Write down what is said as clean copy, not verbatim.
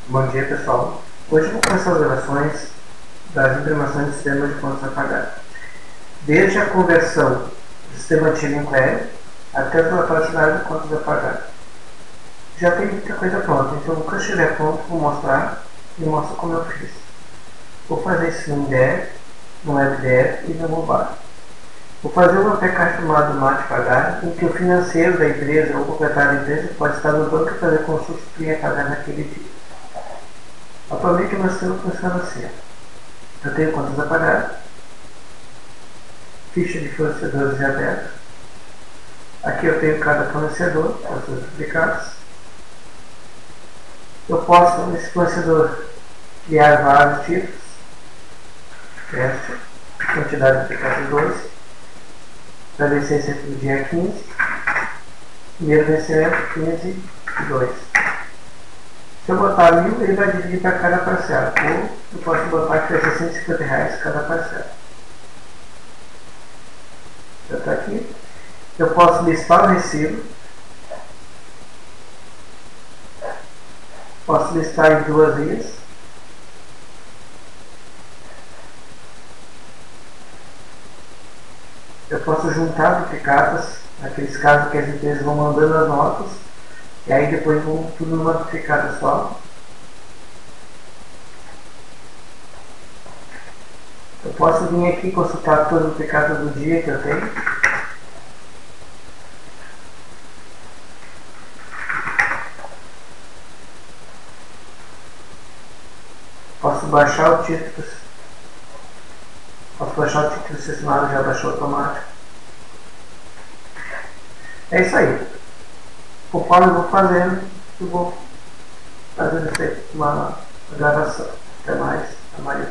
Bom dia, pessoal. Hoje eu vou começar as gravações das implementações do sistema de contas a pagar. Desde a conversão do sistema antigo em Query até a atualização de contas a pagar. Já tem muita coisa pronta, então quando estiver pronto vou mostrar e mostro como eu fiz. Vou fazer isso no IDF, no WebDF e no mobile. Vou fazer uma APK chamada Mate Pagar, em que o financeiro da empresa ou o proprietário da empresa pode estar no banco e fazer consulta que ia pagar naquele dia. Atualmente nós estamos pensando assim: eu tenho contas a pagar, ficha de fornecedores aberta. Aqui eu tenho cada fornecedor, os seus duplicados. Eu posso, nesse fornecedor, criar vários tipos. Teste, quantidade de duplicados 2. Para vencer sempre no dia 15. Primeiro vencimento 15 e 2. Se eu botar 1000, ele vai dividir para cada parcela. Ou eu posso botar que vai ser R$150 cada parcela. Já está aqui. Eu posso listar o recibo. Posso listar em duas vias. Eu posso juntar duplicadas, naqueles casos que as empresas vão mandando as notas, e aí depois vão tudo numa duplicada só. Eu posso vir aqui consultar todas as duplicadas do dia que eu tenho. Posso baixar o título. Posso baixar o título selecionado, já baixou automático. É isso aí. Conforme eu vou fazendo, eu vou fazendo uma gravação. Até mais. Até mais.